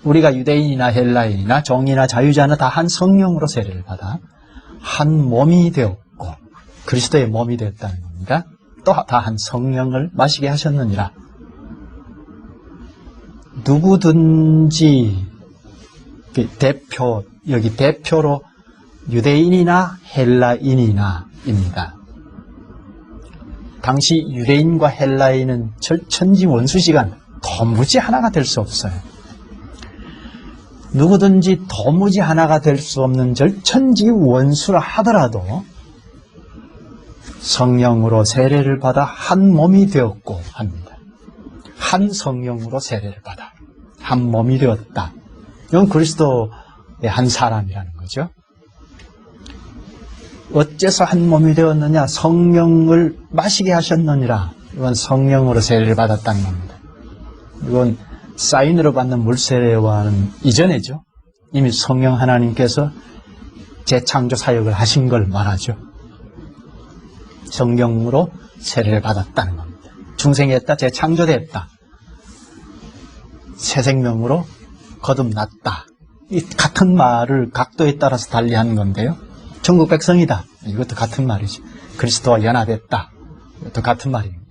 우리가 유대인이나 헬라인이나 종이나 자유자나 다 한 성령으로 세례를 받아 한 몸이 되었고 그리스도의 몸이 되었다는 겁니다. 또 다 한 성령을 마시게 하셨느니라. 누구든지 여기 대표로 유대인이나 헬라인이나입니다. 당시 유대인과 헬라인은 천지 원수지간 도무지 하나가 될 수 없어요. 누구든지 도무지 하나가 될 수 없는 절천지 원수라 하더라도 성령으로 세례를 받아 한 몸이 되었고 합니다. 한 성령으로 세례를 받아 한 몸이 되었다. 이건 그리스도의 한 사람이라는 거죠. 어째서 한 몸이 되었느냐? 성령을 마시게 하셨느니라. 이건 성령으로 세례를 받았다는 겁니다. 이건 사인으로 받는 물세례와는 이전이죠. 이미 성령 하나님께서 재창조 사역을 하신 걸 말하죠. 성령으로 세례를 받았다는 겁니다. 중생했다, 재창조됐다. 새 생명으로 거듭났다. 이 같은 말을 각도에 따라서 달리하는 건데요. 천국 백성이다. 이것도 같은 말이죠. 그리스도와 연합했다. 이것도 같은 말입니다.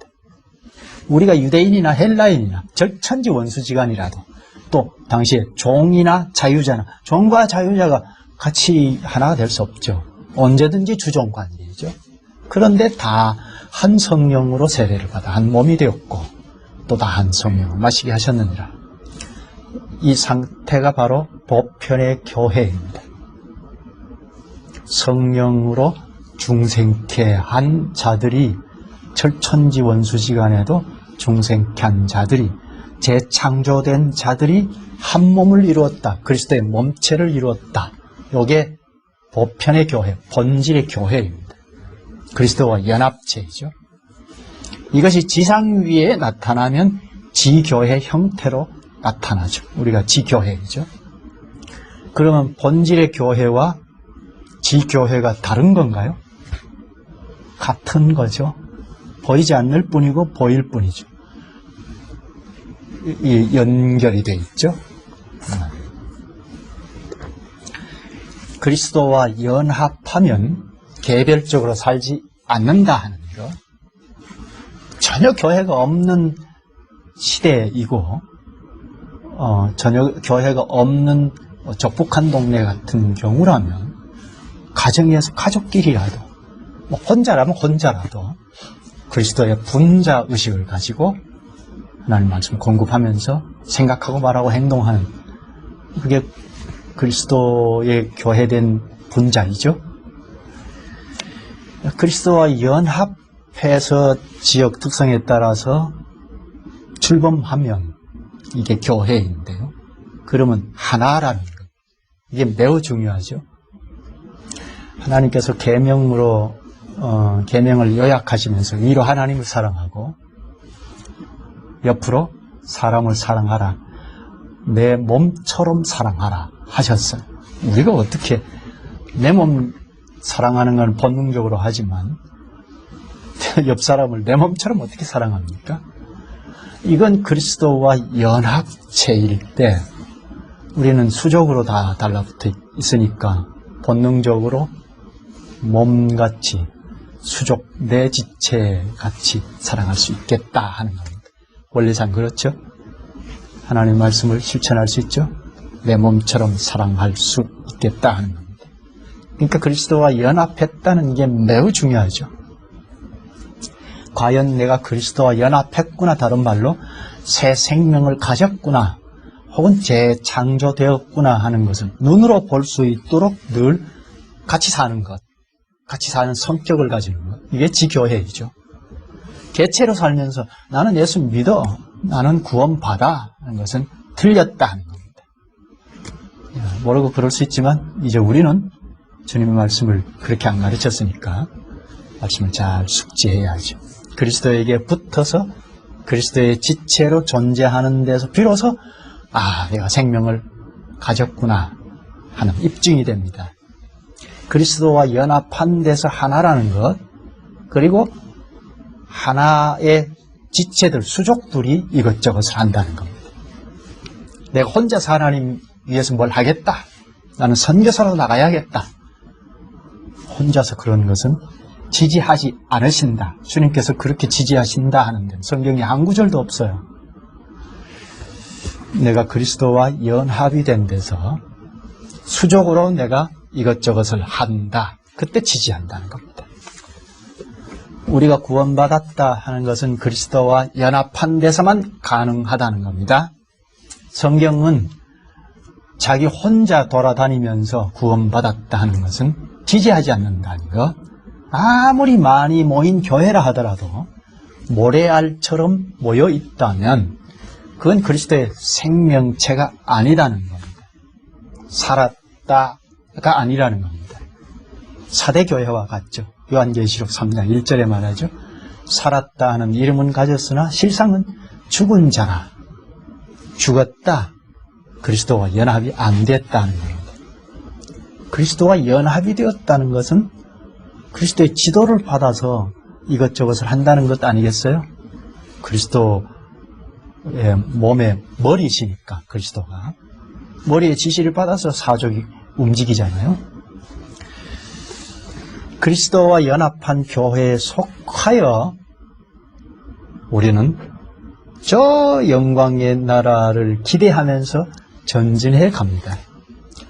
우리가 유대인이나 헬라인이나 절천지 원수지간이라도 또 당시에 종이나 자유자나 종과 자유자가 같이 하나가 될 수 없죠. 언제든지 주종관계이죠. 그런데 다 한 성령으로 세례를 받아 한 몸이 되었고 또 다 한 성령을 마시게 하셨느니라. 이 상태가 바로 보편의 교회입니다. 성령으로 중생케 한 자들이 철천지 원수지간에도 중생케 한 자들이 재창조된 자들이 한 몸을 이루었다. 그리스도의 몸체를 이루었다. 이게 보편의 교회, 본질의 교회입니다. 그리스도와 연합체이죠. 이것이 지상 위에 나타나면 지교회 형태로 나타나죠. 우리가 지교회이죠. 그러면 본질의 교회와 지교회가 다른 건가요? 같은 거죠. 보이지 않을 뿐이고 보일 뿐이죠. 이 연결이 돼 있죠. 그리스도와 연합하면 개별적으로 살지 않는다 하는 것. 전혀 교회가 없는 시대이고 전혀 교회가 없는 적북한 동네 같은 경우라면 가정에서 가족끼리라도 혼자라면 혼자라도 그리스도의 분자 의식을 가지고 하나님 말씀 공급하면서 생각하고 말하고 행동하는 그게 그리스도의 교회된 분자이죠. 그리스도와 연합해서 지역 특성에 따라서 출범하면 이게 교회인데요. 그러면 하나라는 것. 이게 매우 중요하죠. 하나님께서 계명으로 계명을 요약하시면서 위로 하나님을 사랑하고 옆으로 사람을 사랑하라. 내 몸처럼 사랑하라 하셨어요. 우리가 어떻게 내 몸 사랑하는 건 본능적으로 하지만 옆 사람을 내 몸처럼 어떻게 사랑합니까? 이건 그리스도와 연합체일 때 우리는 수적으로 다 달라붙어 있으니까 본능적으로 몸같이 수족 내 지체같이 사랑할 수 있겠다 하는 겁니다. 원리상 그렇죠? 하나님의 말씀을 실천할 수 있죠? 내 몸처럼 사랑할 수 있겠다 하는 겁니다. 그러니까 그리스도와 연합했다는 게 매우 중요하죠. 과연 내가 그리스도와 연합했구나, 다른 말로 새 생명을 가졌구나 혹은 재창조되었구나 하는 것은 눈으로 볼 수 있도록 늘 같이 사는 것, 같이 사는 성격을 가지는 것, 이게 지교회이죠. 개체로 살면서 나는 예수 믿어, 나는 구원받아 하는 것은 틀렸다 하는 겁니다. 모르고 그럴 수 있지만 이제 우리는 주님의 말씀을 그렇게 안 가르쳤으니까 말씀을 잘 숙지해야죠. 그리스도에게 붙어서 그리스도의 지체로 존재하는 데서 비로소 내가 생명을 가졌구나 하는 입증이 됩니다. 그리스도와 연합한 데서 하나라는 것, 그리고 하나의 지체들, 수족들이 이것저것을 한다는 겁니다. 내가 혼자서 하나님 위해서 뭘 하겠다, 나는 선교사로 나가야겠다, 혼자서 그런 것은 지지하지 않으신다. 주님께서 그렇게 지지하신다 하는데 성경에 한 구절도 없어요. 내가 그리스도와 연합이 된 데서 수적으로 내가 이것저것을 한다. 그때 지지한다는 겁니다. 우리가 구원받았다 하는 것은 그리스도와 연합한 데서만 가능하다는 겁니다. 성경은 자기 혼자 돌아다니면서 구원받았다 하는 것은 지지하지 않는다는 것. 아무리 많이 모인 교회라 하더라도 모래알처럼 모여 있다면 그건 그리스도의 생명체가 아니라는 겁니다. 살았다가 아니라는 겁니다. 사대교회와 같죠. 요한계시록 3장 1절에 말하죠. 살았다 하는 이름은 가졌으나 실상은 죽은 자라. 죽었다. 그리스도와 연합이 안 됐다는 겁니다. 그리스도와 연합이 되었다는 것은 그리스도의 지도를 받아서 이것저것을 한다는 것 아니겠어요? 그리스도의 몸의 머리시니까 그리스도가 머리의 지시를 받아서 사족이 움직이잖아요. 그리스도와 연합한 교회에 속하여 우리는 저 영광의 나라를 기대하면서 전진해 갑니다.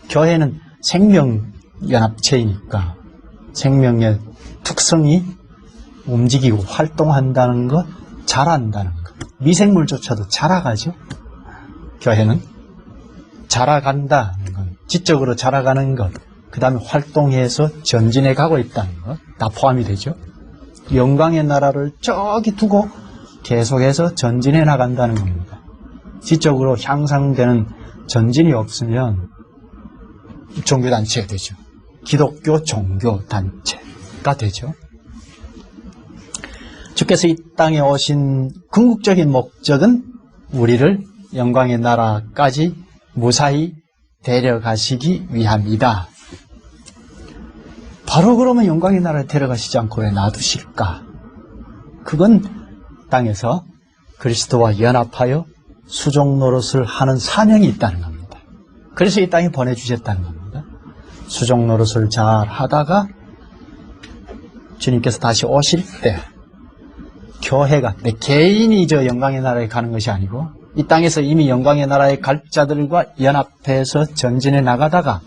교회는 생명연합체이니까 생명의 특성이 움직이고 활동한다는 것, 자란다는 것. 미생물조차도 자라가죠. 교회는 자라간다는 것, 지적으로 자라가는 것, 그 다음에 활동해서 전진해 가고 있다는 것 다 포함이 되죠. 영광의 나라를 저기 두고 계속해서 전진해 나간다는 겁니다. 지적으로 향상되는 전진이 없으면 종교단체가 되죠. 기독교 종교단체가 되죠. 주께서 이 땅에 오신 궁극적인 목적은 우리를 영광의 나라까지 무사히 데려가시기 위함이다. 바로 그러면 영광의 나라에 데려가시지 않고 왜 놔두실까? 그건 땅에서 그리스도와 연합하여 수종 노릇을 하는 사명이 있다는 겁니다. 그래서 이 땅에 보내주셨다는 겁니다. 수종 노릇을 잘 하다가 주님께서 다시 오실 때 교회가 내 개인이 저 영광의 나라에 가는 것이 아니고 이 땅에서 이미 영광의 나라에 갈 자들과 연합해서 전진해 나가다가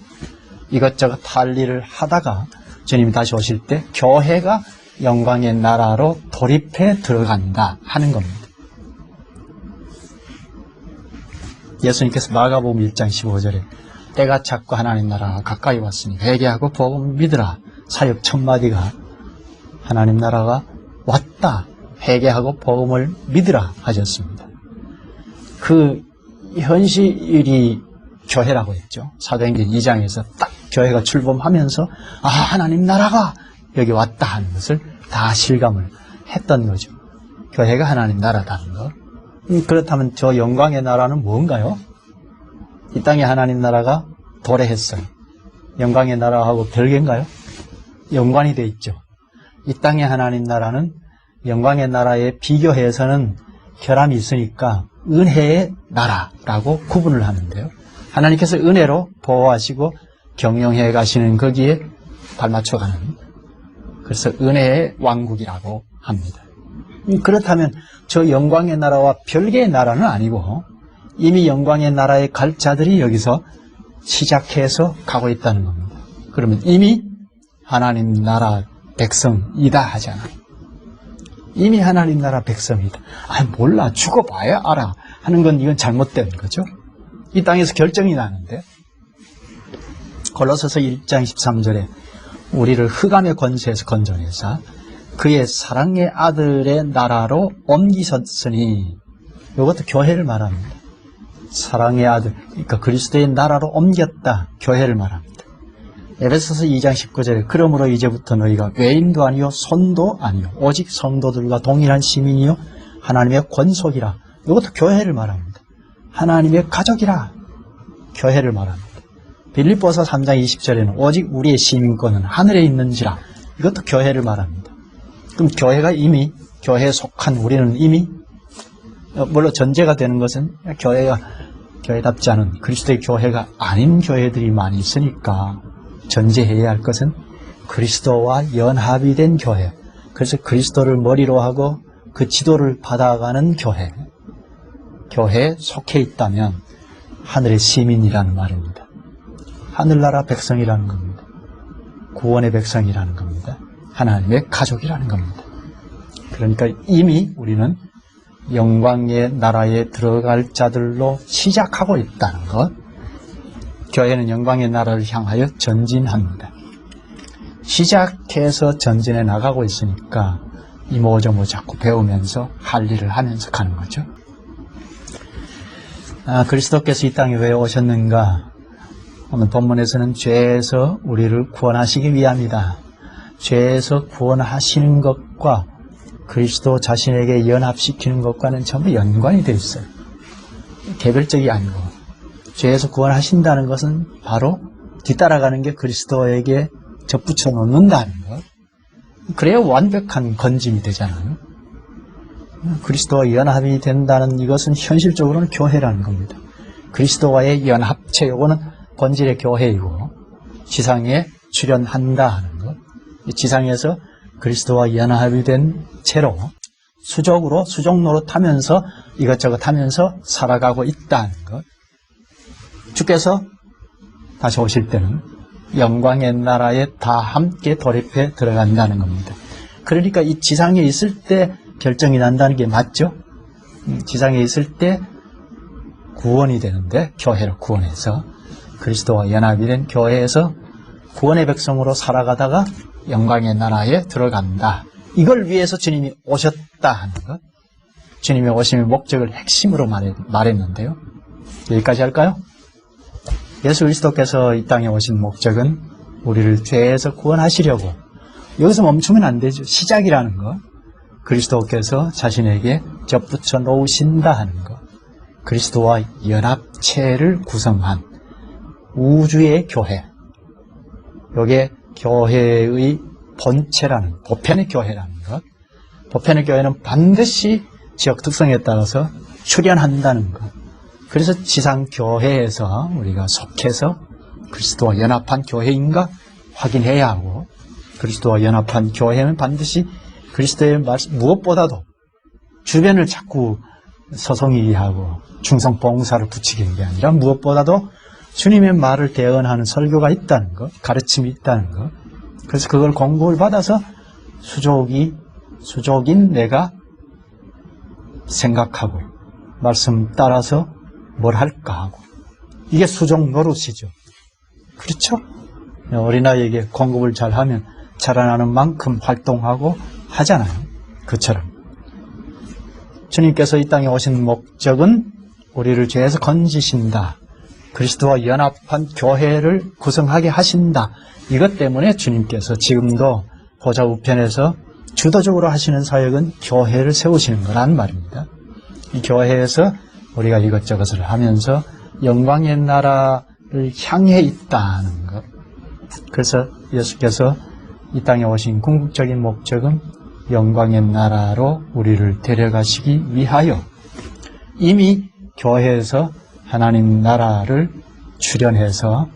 이것저것 할 일을 하다가 주님이 다시 오실 때 교회가 영광의 나라로 돌입해 들어간다 하는 겁니다. 예수님께서 마가복음 1장 15절에 때가 찼고 하나님 나라가 가까이 왔으니 회개하고 복음을 믿으라. 사역 1000마디가 하나님 나라가 왔다. 회개하고 복음을 믿으라 하셨습니다. 그 현실이 교회라고 했죠. 사도행전 2장에서 딱 교회가 출범하면서 아 하나님 나라가 여기 왔다 하는 것을 다 실감을 했던 거죠. 교회가 하나님 나라다는 것. 그렇다면 저 영광의 나라는 뭔가요? 이 땅에 하나님 나라가 도래했어요. 영광의 나라하고 별개인가요? 연관이 돼 있죠. 이 땅의 하나님 나라는 영광의 나라에 비교해서는 결함이 있으니까 은혜의 나라라고 구분을 하는데요. 하나님께서 은혜로 보호하시고 경영해 가시는 거기에 발맞춰가는, 그래서 은혜의 왕국이라고 합니다. 그렇다면 저 영광의 나라와 별개의 나라는 아니고 이미 영광의 나라에 갈 자들이 여기서 시작해서 가고 있다는 겁니다. 그러면 이미 하나님 나라 백성이다 하잖아. 이미 하나님 나라 백성이다. 아 몰라 죽어봐야 알아 하는 건 이건 잘못된 거죠. 이 땅에서 결정이 나는데 골로새서 1장 13절에 우리를 흑암의 권세에서 건져내사 그의 사랑의 아들의 나라로 옮기셨으니, 이것도 교회를 말합니다. 사랑의 아들, 그러니까 그리스도의 나라로 옮겼다, 교회를 말합니다. 에베소서 2장 19절에 그러므로 이제부터 너희가 외인도 아니요 손도 아니요 오직 성도들과 동일한 시민이요 하나님의 권속이라, 이것도 교회를 말합니다. 하나님의 가족이라, 교회를 말합니다. 빌립보서 3장 20절에는 오직 우리의 시민권은 하늘에 있는지라, 이것도 교회를 말합니다. 그럼 교회가 이미, 교회에 속한 우리는 이미, 물론 전제가 되는 것은 교회가 교회답지 않은 그리스도의 교회가 아닌 교회들이 많이 있으니까 전제해야 할 것은 그리스도와 연합이 된 교회, 그래서 그리스도를 머리로 하고 그 지도를 받아가는 교회, 교회에 속해 있다면 하늘의 시민이라는 말입니다. 하늘나라 백성이라는 겁니다. 구원의 백성이라는 겁니다. 하나님의 가족이라는 겁니다. 그러니까 이미 우리는 영광의 나라에 들어갈 자들로 시작하고 있다는 것. 교회는 영광의 나라를 향하여 전진합니다. 시작해서 전진해 나가고 있으니까 이모저모 자꾸 배우면서 할 일을 하면서 가는 거죠. 그리스도께서 이 땅에 왜 오셨는가? 오늘 본문에서는 죄에서 우리를 구원하시기 위함이다. 죄에서 구원하시는 것과 그리스도 자신에게 연합시키는 것과는 전부 연관이 되어 있어요. 개별적이 아니고 죄에서 구원하신다는 것은 바로 뒤따라가는 게 그리스도에게 접붙여 놓는다는 것. 그래야 완벽한 건짐이 되잖아요. 그리스도와 연합이 된다는 이것은 현실적으로는 교회라는 겁니다. 그리스도와의 연합체, 요거는 본질의 교회이고 지상에 출현한다 하는 것. 지상에서 그리스도와 연합이 된 채로 수족으로 수족 노릇하면서 이것저것 하면서 살아가고 있다는 것. 주께서 다시 오실 때는 영광의 나라에 다 함께 돌입해 들어간다는 겁니다. 그러니까 이 지상에 있을 때 결정이 난다는 게 맞죠? 지상에 있을 때 구원이 되는데 교회로 구원해서 그리스도와 연합이 된 교회에서 구원의 백성으로 살아가다가 영광의 나라에 들어간다. 이걸 위해서 주님이 오셨다 하는 것. 주님의 오심의 목적을 핵심으로 말했는데요. 여기까지 할까요? 예수 그리스도께서 이 땅에 오신 목적은 우리를 죄에서 구원하시려고. 여기서 멈추면 안 되죠. 시작이라는 것. 그리스도께서 자신에게 접붙여 놓으신다 하는 것. 그리스도와 연합체를 구성한 우주의 교회. 이게 교회의 본체라는, 보편의 교회라는 것. 보편의 교회는 반드시 지역 특성에 따라서 출현한다는 것. 그래서 지상교회에서 우리가 속해서 그리스도와 연합한 교회인가 확인해야 하고, 그리스도와 연합한 교회는 반드시 그리스도의 말씀, 무엇보다도 주변을 자꾸 서성이하고 충성 봉사를 붙이는 게 아니라 무엇보다도 주님의 말을 대언하는 설교가 있다는 것, 가르침이 있다는 것. 그래서 그걸 공급을 받아서 수족인 내가 생각하고 말씀 따라서 뭘 할까 하고. 이게 수족 노릇이죠. 그렇죠? 어린아이에게 공급을 잘하면 자라나는 만큼 활동하고 하잖아요. 그처럼 주님께서 이 땅에 오신 목적은 우리를 죄에서 건지신다. 그리스도와 연합한 교회를 구성하게 하신다. 이것 때문에 주님께서 지금도 보좌 우편에서 주도적으로 하시는 사역은 교회를 세우시는 거란 말입니다. 이 교회에서 우리가 이것저것을 하면서 영광의 나라를 향해 있다는 것. 그래서 예수께서 이 땅에 오신 궁극적인 목적은 영광의 나라로 우리를 데려가시기 위하여 이미 교회에서 하나님 나라를 출현해서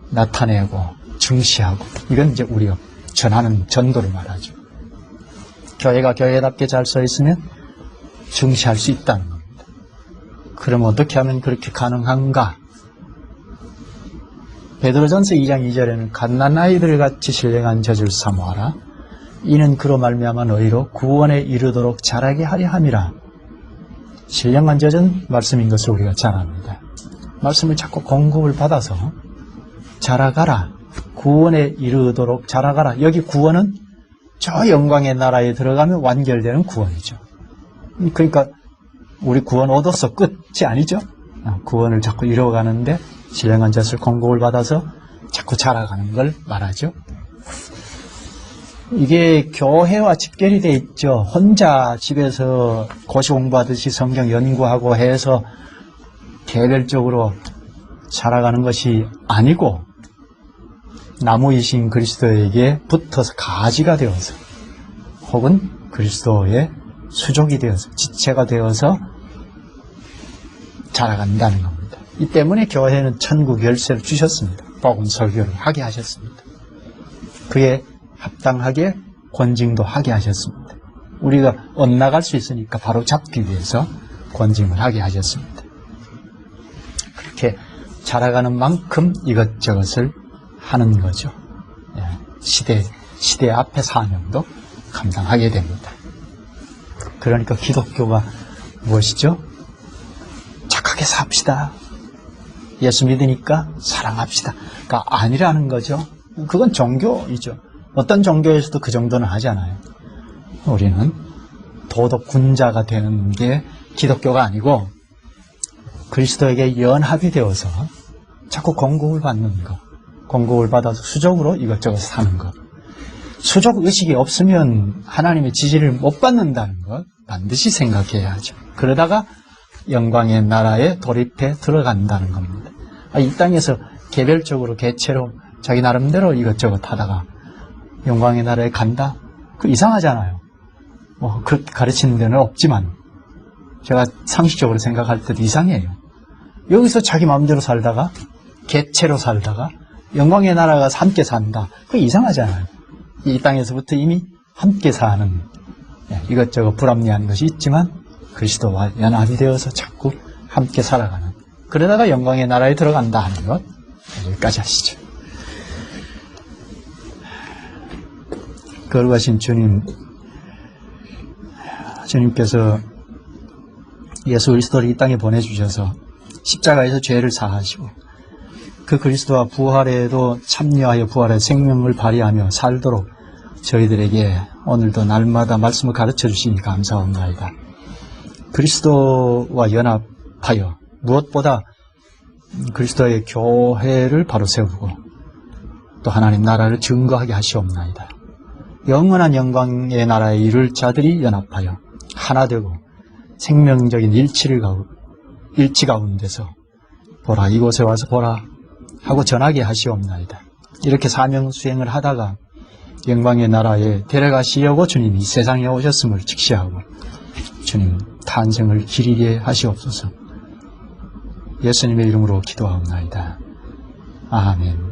나타내고 증시하고, 이건 이제 우리가 전하는 전도를 말하죠. 교회가 교회답게 잘 서 있으면 증시할 수 있다는 겁니다. 그럼 어떻게 하면 그렇게 가능한가? 베드로전서 2장 2절에는 갓난아이들 같이 신령한 젖을 사모하라. 이는 그로 말미암아 너희로 구원에 이르도록 자라게 하려 함이라. 신령한 젖은 말씀인 것을 우리가 잘 압니다. 말씀을 자꾸 공급을 받아서 자라가라. 구원에 이르도록 자라가라. 여기 구원은 저 영광의 나라에 들어가면 완결되는 구원이죠. 그러니까 우리 구원 얻어서 끝이 아니죠. 구원을 자꾸 이루어가는데 신령한 젖을 공급을 받아서 자꾸 자라가는 걸 말하죠. 이게 교회와 직결이 돼 있죠. 혼자 집에서 고시 공부하듯이 성경 연구하고 해서 개별적으로 살아가는 것이 아니고 나무이신 그리스도에게 붙어서 가지가 되어서 혹은 그리스도의 수족이 되어서 지체가 되어서 자라간다는 겁니다. 이 때문에 교회는 천국 열쇠를 주셨습니다. 복음 설교를 하게 하셨습니다. 그에 합당하게 권징도 하게 하셨습니다. 우리가 엇나갈 수 있으니까 바로 잡기 위해서 권징을 하게 하셨습니다. 그렇게 자라가는 만큼 이것저것을 하는 거죠. 시대 앞의 사명도 감당하게 됩니다. 그러니까 기독교가 무엇이죠? 착하게 삽시다. 예수 믿으니까 사랑합시다가 아니라는 거죠. 그건 종교이죠. 어떤 종교에서도 그 정도는 하잖아요. 우리는 도덕 군자가 되는 게 기독교가 아니고 그리스도에게 연합이 되어서 자꾸 공급을 받는 것, 공급을 받아서 수적으로 이것저것 사는 것. 수족 의식이 없으면 하나님의 지지를 못 받는다는 것 반드시 생각해야 하죠. 그러다가 영광의 나라에 돌입해 들어간다는 겁니다. 이 땅에서 개별적으로 개체로 자기 나름대로 이것저것 하다가 영광의 나라에 간다? 그 이상하잖아요. 그 가르치는 데는 없지만 제가 상식적으로 생각할 때도 이상해요. 여기서 자기 마음대로 살다가 개체로 살다가 영광의 나라가 함께 산다. 그 이상하잖아요. 이 땅에서부터 이미 함께 사는 이것저것 불합리한 것이 있지만 그리스도와 연합이 되어서 자꾸 함께 살아가는, 그러다가 영광의 나라에 들어간다 하는 것, 여기까지 하시죠. 거룩하신 주님께서 예수 그리스도를 이 땅에 보내주셔서 십자가에서 죄를 사하시고 그 그리스도와 부활에도 참여하여 부활의 생명을 발휘하며 살도록 저희들에게 오늘도 날마다 말씀을 가르쳐 주시니 감사합니다. 그리스도와 연합하여 무엇보다 그리스도의 교회를 바로 세우고 또 하나님 나라를 증거하게 하시옵나이다. 영원한 영광의 나라에 이룰 자들이 연합하여 하나 되고 생명적인 일치 가운데서 보라, 이곳에 와서 보라 하고 전하게 하시옵나이다. 이렇게 사명 수행을 하다가 영광의 나라에 데려가시려고 주님이 이 세상에 오셨음을 직시하고 주님 탄생을 기리게 하시옵소서. 예수님의 이름으로 기도하옵나이다. 아멘.